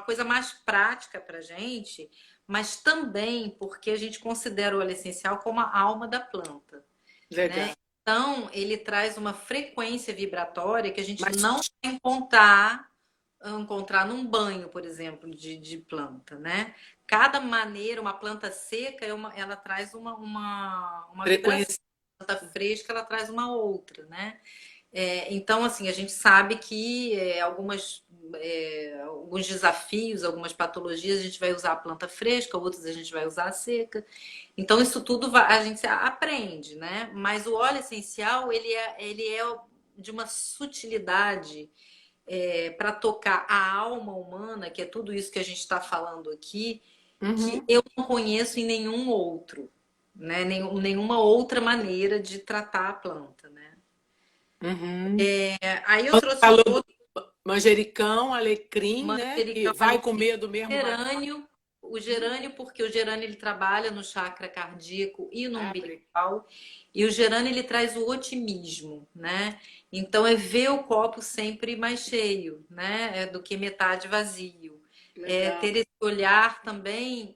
coisa mais prática pra gente, mas também porque a gente considera o óleo essencial como a alma da planta, né? Legal. Então, ele traz uma frequência vibratória que a gente Mas, não vai encontrar num banho, por exemplo, de planta, né? Cada maneira, uma planta seca, ela traz uma vibração. frequência. Planta fresca, ela traz uma outra, né? Então, assim, a gente sabe que alguns desafios, algumas patologias, a gente vai usar a planta fresca, outras a gente vai usar a seca. Então, isso tudo a gente aprende, né? Mas o óleo essencial, ele é de uma sutilidade para tocar a alma humana, que é tudo isso que a gente está falando aqui, que Uhum, eu não conheço em nenhum outro, né? Nenhuma outra maneira de tratar a planta, né? uhum. Aí eu trouxe Falou um do outro manjericão, alecrim, né? Que manjericão vai com alecrim, medo mesmo matar. gerânio, o gerânio, porque o gerânio ele trabalha no chakra cardíaco e no Abre. umbilical, e o gerânio ele traz o otimismo, né? Então é ver o copo sempre mais cheio, né? Do que metade vazio. Legal. Ter esse olhar também,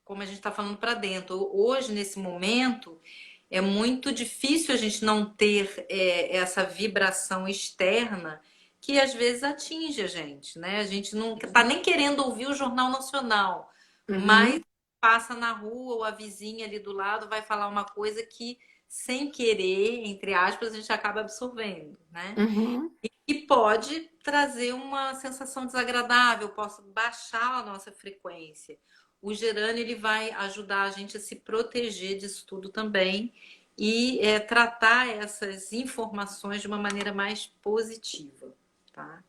como a gente está falando para dentro. Hoje, nesse momento, é muito difícil a gente não ter essa vibração externa que às vezes atinge a gente, né? A gente não está nem querendo ouvir o Jornal Nacional, mas Uhum, passa na rua ou a vizinha ali do lado vai falar uma coisa que, sem querer, entre aspas, a gente acaba absorvendo, né? uhum. E pode trazer uma sensação desagradável, posso baixar a nossa frequência. O gerânio ele vai ajudar a gente a se proteger disso tudo também e tratar essas informações de uma maneira mais positiva, tá?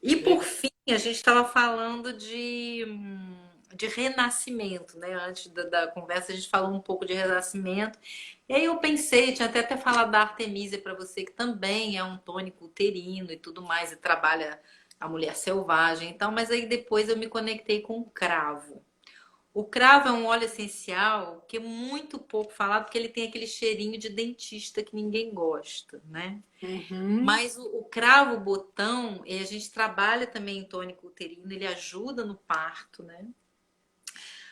E por Legal. fim, a gente estava falando de renascimento, né? Antes da conversa, a gente falou um pouco de renascimento. E aí eu pensei, tinha até falado da Artemisia para você, que também é um tônico uterino e tudo mais, e trabalha a mulher selvagem. Então, mas aí depois eu me conectei com o cravo. O cravo é um óleo essencial que é muito pouco falado, porque ele tem aquele cheirinho de dentista que ninguém gosta, né? Uhum. Mas o cravo botão, a gente trabalha também em tônico uterino, ele ajuda no parto, né?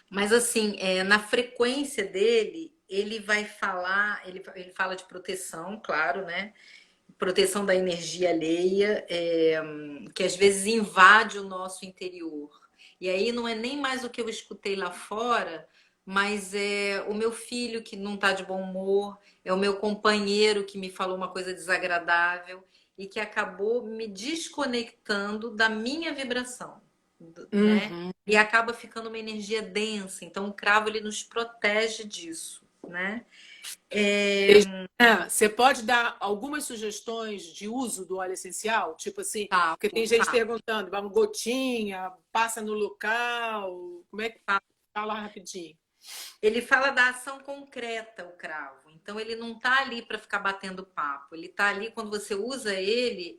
Mas assim, na frequência dele, ele vai falar, ele fala de proteção, claro, né? Proteção da energia alheia, que às vezes invade o nosso interior. E aí não é nem mais o que eu escutei lá fora, mas é o meu filho que não está de bom humor, é o meu companheiro que me falou uma coisa desagradável e que acabou me desconectando da minha vibração, né? Uhum. E acaba ficando uma energia densa. Então o cravo ele nos protege disso, né? Você pode dar algumas sugestões de uso do óleo essencial? Tipo assim, Tá, porque tem gente tá. perguntando, vamos, gotinha, passa no local, como é que fala rapidinho? Ele fala da ação concreta, o cravo. Então ele não tá ali para ficar batendo papo. Ele tá ali quando você usa ele,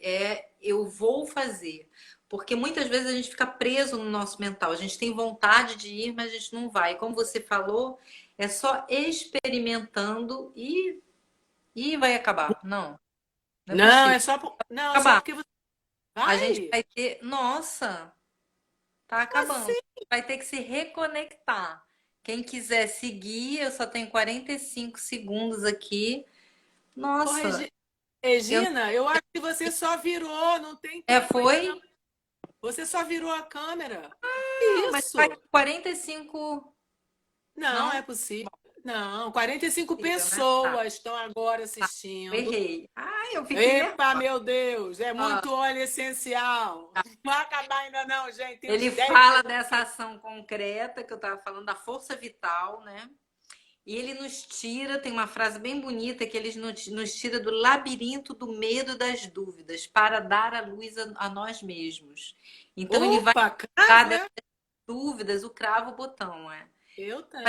eu vou fazer. Porque muitas vezes a gente fica preso no nosso mental. A gente tem vontade de ir, mas a gente não vai. Como você falou, é só experimentando e vai acabar. Não, não é Não, possível. não, é só Acabar. porque você A gente vai. vai ter, nossa, tá acabando. Assim, Vai ter que se reconectar. Quem quiser seguir, eu só tenho 45 segundos aqui. ô, Nossa, eu, Regina, eu acho que você só virou, não tem tempo ainda não. foi, Você só virou a câmera. Que mas faz isso? 45, Não não? é possível. Não, 45 Possível, né? Tá, pessoas estão agora tá. assistindo. Errei. Ai, eu fiquei Epa, nervosa. meu Deus, é Ah, muito óleo essencial. Não vai acabar ainda não, gente. Tem uns ele 10 fala minutos. dessa ação concreta que eu estava falando, da força vital, né? E ele nos tira, tem uma frase bem bonita que ele nos tira do labirinto do medo e das dúvidas para dar a luz a nós mesmos. Então ele vai Opa, dar cravo, dessas é? dúvidas, o cravo botão, Eu tenho.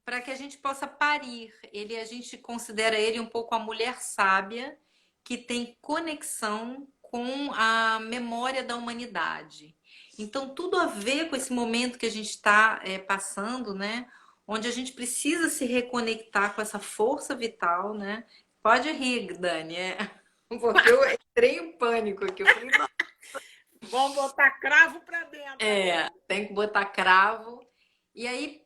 para que a gente possa parir. A gente considera ele um pouco a mulher sábia que tem conexão com a memória da humanidade. Então, tudo a ver com esse momento que a gente está passando, né? Onde a gente precisa se reconectar com essa força vital, né? Pode rir, Dani, porque eu entrei em pânico aqui. Eu falei, não, Vamos botar cravo para dentro agora. tem que botar cravo. E aí,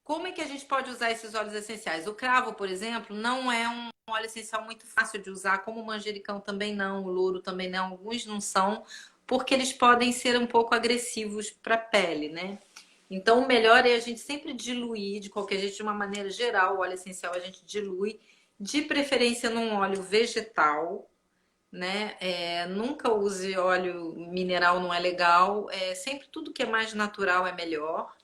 como é que a gente pode usar esses óleos essenciais? O cravo, por exemplo, não é um óleo essencial muito fácil de usar, como o manjericão também não, o louro também não, alguns não são, porque eles podem ser um pouco agressivos para a pele, né? Então, o melhor é a gente sempre diluir, de qualquer jeito, de uma maneira geral, o óleo essencial a gente dilui, de preferência num óleo vegetal, né? Nunca use óleo mineral, não é legal. Sempre tudo que é mais natural é melhor.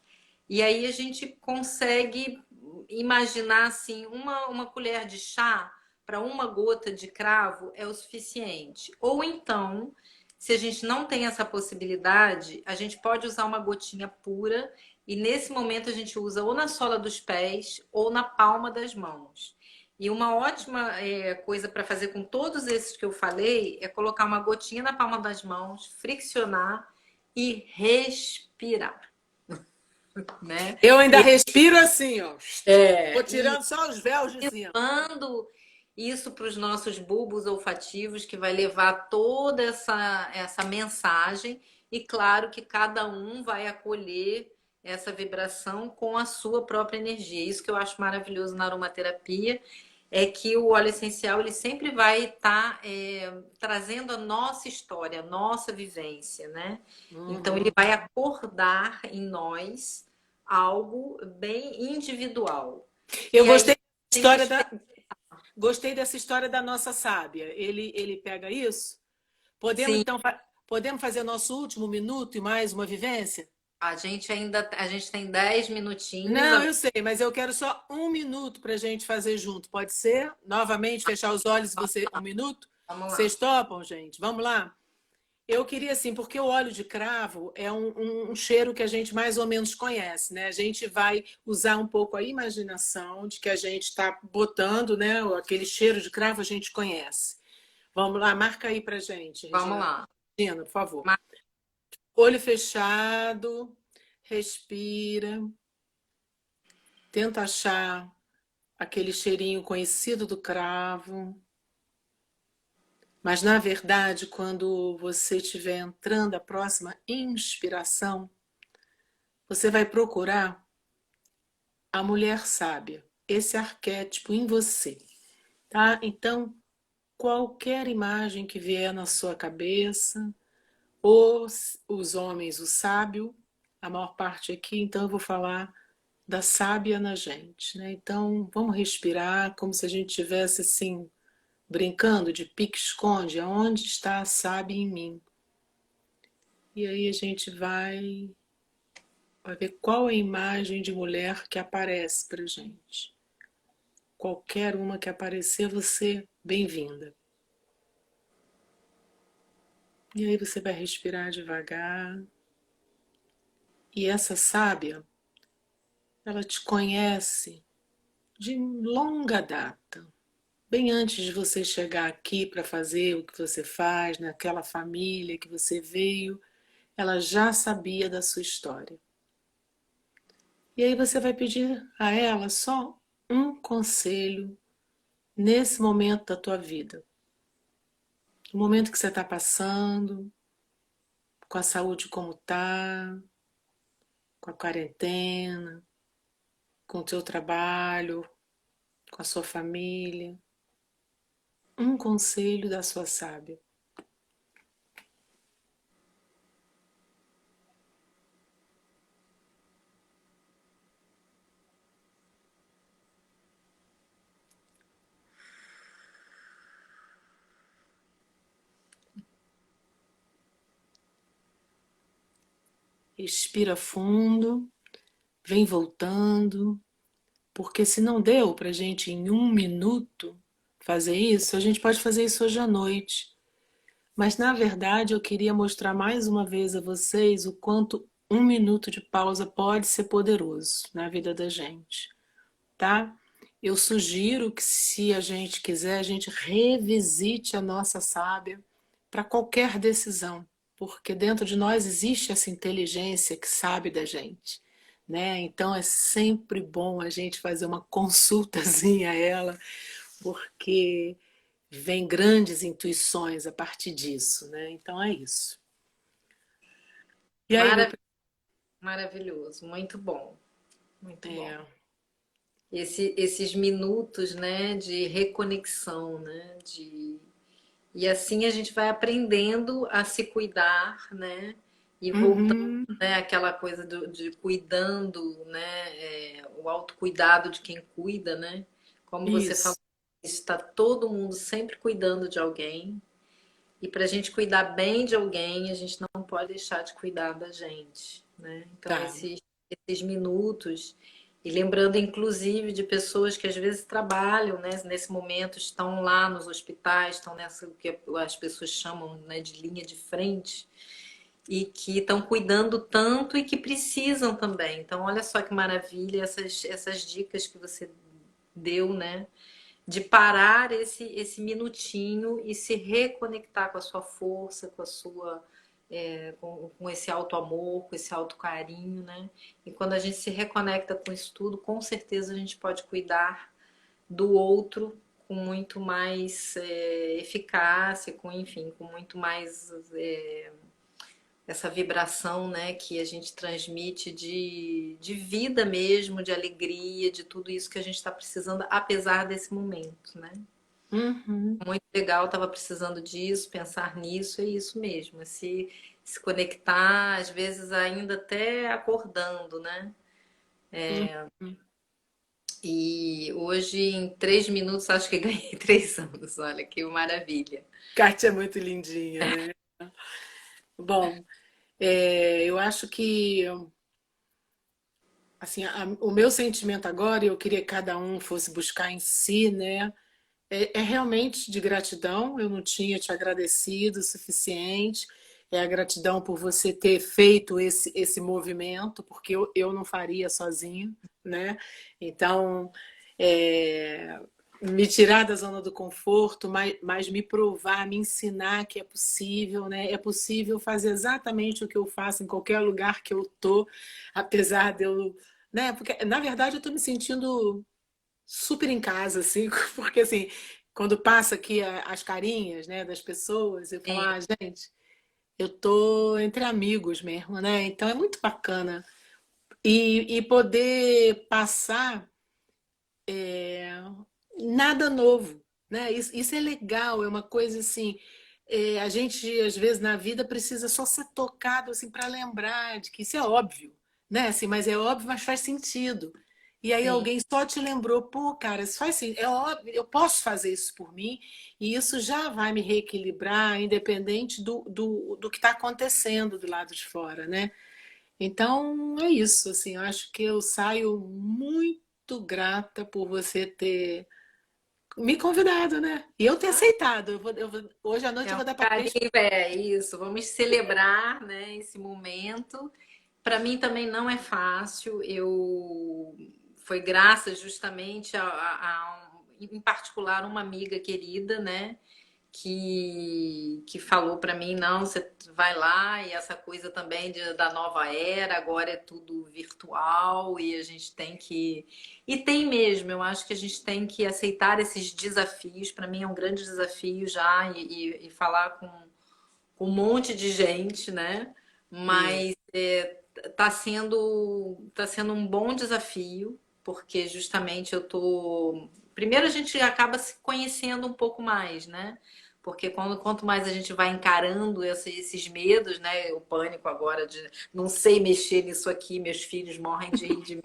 E aí a gente consegue imaginar assim, uma colher de chá para uma gota de cravo é o suficiente. Ou então, se a gente não tem essa possibilidade, a gente pode usar uma gotinha pura e nesse momento a gente usa ou na sola dos pés ou na palma das mãos. E uma ótima coisa para fazer com todos esses que eu falei é colocar uma gotinha na palma das mãos, friccionar e respirar, né? Eu ainda respiro assim, ó. Vou E tirando só os véus de cima. levando isso para os nossos bulbos olfativos, que vai levar toda essa mensagem, e claro que cada um vai acolher essa vibração com a sua própria energia. Isso que eu acho maravilhoso na aromaterapia é que o óleo essencial ele sempre vai estar trazendo a nossa história, a nossa vivência, né? Então ele Uhum. vai acordar em nós algo bem individual. Eu E aí gostei da tem que história gostei dessa história da nossa sábia. Ele pega isso. Podemos sim, então podemos fazer nosso último minuto e mais uma vivência? a gente tem 10 minutinhos. Não, eu sei, mas eu quero só um minuto para a gente fazer junto. Pode ser? Novamente, fechar os olhos e você um minuto? Vamos lá. Vocês topam, gente? Vamos lá? Eu queria assim, porque o óleo de cravo é um cheiro que a gente mais ou menos conhece, né? A gente vai usar um pouco a imaginação de que a gente está botando, né? Aquele cheiro de cravo a gente conhece. Vamos lá, marca aí pra gente, Vamos Regina. lá. Regina, por favor. Mas, Olho fechado, respira, tenta achar aquele cheirinho conhecido do cravo. Mas, na verdade, quando você estiver entrando a próxima inspiração, você vai procurar a mulher sábia, esse arquétipo em você, tá? Então, qualquer imagem que vier na sua cabeça, os homens, o sábio, a maior parte aqui, então eu vou falar da sábia na gente, né? Então, vamos respirar como se a gente tivesse assim brincando de pique-esconde, aonde está a sábia em mim? E aí a gente vai ver qual é a imagem de mulher que aparece pra gente. Qualquer uma que aparecer, você bem-vinda. E aí você vai respirar devagar. E essa sábia, ela te conhece de longa data. Bem antes de você chegar aqui para fazer o que você faz, naquela família que você veio, ela já sabia da sua história. E aí você vai pedir a ela só um conselho nesse momento da tua vida. O momento que você está passando, com a saúde como tá, com a quarentena, com o teu trabalho, com a sua família. Um conselho da sua sábia. Respira fundo, vem voltando, porque se não deu para a gente em um minuto fazer isso, a gente pode fazer isso hoje à noite. Mas na verdade eu queria mostrar mais uma vez a vocês o quanto um minuto de pausa pode ser poderoso na vida da gente, tá? Eu sugiro que, se a gente quiser, a gente revisite a nossa sábia para qualquer decisão, porque dentro de nós existe essa inteligência que sabe da gente, né? Então é sempre bom a gente fazer uma consultazinha a ela, porque vem grandes intuições a partir disso, né? Então é isso. E aí, meu... Marav- Maravilhoso, muito bom, muito bom. É, Esses minutos, né, de reconexão, né, e assim a gente vai aprendendo a se cuidar, né, e voltando, uhum, né, aquela coisa de cuidando, né, o autocuidado de quem cuida, né, como você falou, isso, está todo mundo sempre cuidando de alguém, e para a gente cuidar bem de alguém, a gente não pode deixar de cuidar da gente, né? Então, tá. esses minutos, e lembrando inclusive de pessoas que às vezes trabalham, né, nesse momento, estão lá nos hospitais, estão nessa que as pessoas chamam, né, de linha de frente, e que estão cuidando tanto e que precisam também. Então, olha só que maravilha essas dicas que você deu, né? De parar esse minutinho e se reconectar com a sua força, com a sua com esse auto amor, com esse auto carinho, né? E quando a gente se reconecta com isso tudo, com certeza a gente pode cuidar do outro com muito mais eficácia, com enfim, com muito mais essa vibração, né, que a gente transmite de vida mesmo, de alegria, de tudo isso que a gente está precisando, apesar desse momento, né? Uhum, Muito legal, estava precisando disso, pensar nisso, é isso mesmo, se conectar, às vezes ainda até acordando, né? uhum. E hoje, em 3 minutos, acho que ganhei 3 anos, olha que maravilha. Kátia é muito lindinha, né? Bom, eu acho que assim, o meu sentimento agora, e eu queria que cada um fosse buscar em si, né? É realmente de gratidão. Eu não tinha te agradecido o suficiente. É a gratidão por você ter feito esse movimento, porque eu não faria sozinho, né? Então, é, me tirar da zona do conforto, mas me provar, me ensinar que é possível, né? É possível fazer exatamente o que eu faço em qualquer lugar que eu tô, apesar de eu, né? Porque na verdade eu tô me sentindo super em casa, assim, porque assim, quando passa aqui as carinhas, né, das pessoas, eu falo, Sim, ah, gente, eu tô entre amigos mesmo, né? Então é muito bacana. E poder passar nada novo, né? Isso é legal, é uma coisa assim. A gente, às vezes, na vida precisa só ser tocado assim para lembrar de que isso é óbvio, né? Assim, mas é óbvio, mas faz sentido. E aí sim. alguém só te lembrou, pô, cara, isso faz sentido, é óbvio, eu posso fazer isso por mim, e isso já vai me reequilibrar, independente do que está acontecendo do lado de fora, né? Então é isso, assim, eu acho que eu saio muito grata por você ter me convidado, né? E eu ter aceitado. Hoje à noite É eu um vou dar parabéns. carinho, é isso. Vamos celebrar, né, esse momento. Para mim também não é fácil. Eu foi graças justamente em particular, uma amiga querida, né? Que falou para mim, não, você vai lá, e essa coisa também da nova era, agora é tudo virtual e a gente tem que... E tem mesmo, eu acho que a gente tem que aceitar esses desafios, para mim é um grande desafio já, e falar com um monte de gente, né? Isso. Mas tá sendo um bom desafio, porque justamente eu tô. Primeiro a gente acaba se conhecendo um pouco mais, né? Porque quanto mais a gente vai encarando esses medos, né? O pânico agora de não sei mexer nisso aqui, meus filhos morrem de rir de mim,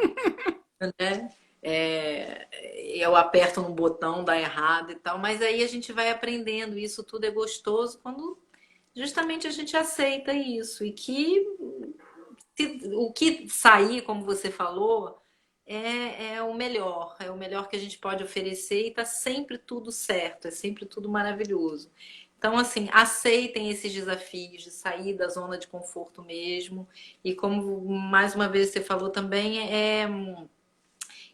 né? É, eu aperto no botão, dá errado e tal, mas aí a gente vai aprendendo, e isso tudo é gostoso quando justamente a gente aceita isso, e que o que sair, como você falou, é o melhor que a gente pode oferecer, e tá sempre tudo certo, é sempre tudo maravilhoso. Então, assim, aceitem esses desafios de sair da zona de conforto mesmo. E como mais uma vez você falou também,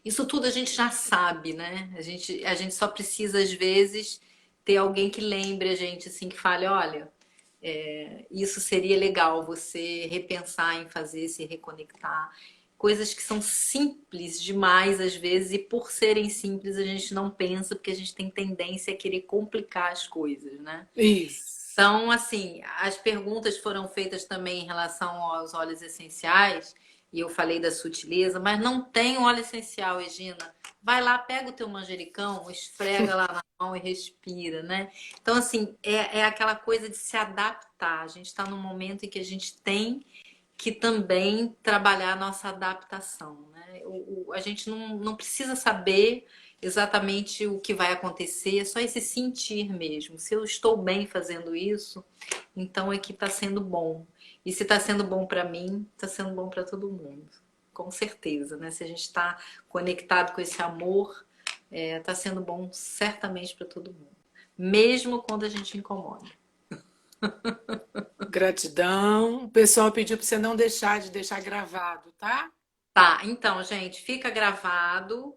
isso tudo a gente já sabe, né? A gente só precisa, às vezes, ter alguém que lembre a gente, assim, que fale, olha, isso seria legal você repensar em fazer, se reconectar. Coisas que são simples demais às vezes, e por serem simples a gente não pensa, porque a gente tem tendência a querer complicar as coisas, né? Isso. Então, assim, as perguntas foram feitas também em relação aos óleos essenciais, e eu falei da sutileza, mas não tem óleo essencial, Regina. Vai lá, pega o teu manjericão, esfrega lá na mão e respira, né? Então, assim, é aquela coisa de se adaptar. A gente está num momento em que a gente tem que também trabalhar a nossa adaptação, né? A gente não precisa saber exatamente o que vai acontecer, é só esse sentir mesmo. Se eu estou bem fazendo isso, então é que está sendo bom. E se está sendo bom para mim, está sendo bom para todo mundo. Com certeza, né? Se a gente está conectado com esse amor, está sendo bom certamente para todo mundo. Mesmo quando a gente incomoda. Gratidão. O pessoal pediu para você não deixar de deixar gravado, tá? Tá, então, gente, fica gravado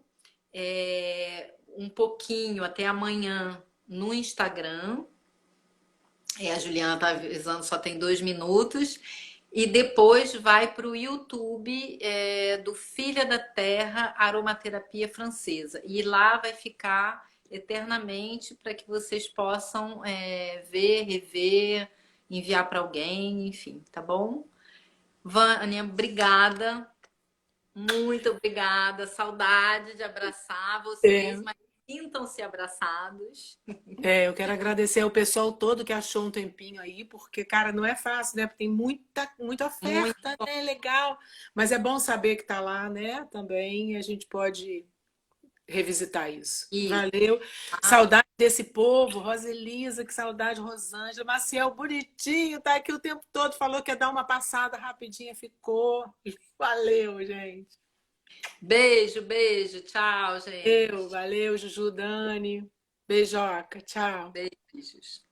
um pouquinho até amanhã no Instagram. A Juliana tá avisando, só tem 2 minutos. E depois vai para o YouTube do Filha da Terra Aromaterapia Francesa. E lá vai ficar eternamente para que vocês possam ver, rever, enviar para alguém, enfim, tá bom? Vânia, obrigada. Muito obrigada. Saudade de abraçar vocês, É, mas sintam-se abraçados. eu quero agradecer ao pessoal todo que achou um tempinho aí, porque, cara, não é fácil, né? Porque tem muita Muito. oferta, né? Legal. Mas é bom saber que tá lá, né? Também a gente pode revisitar isso. Isso. Valeu. Tá? Saudade desse povo. Roselisa, que saudade. Rosângela. Maciel, bonitinho, tá aqui o tempo todo. Falou que ia dar uma passada rapidinha, ficou. Valeu, gente. Beijo, beijo. Tchau, gente. Valeu, Juju, Dani. Beijoca, tchau. Beijos.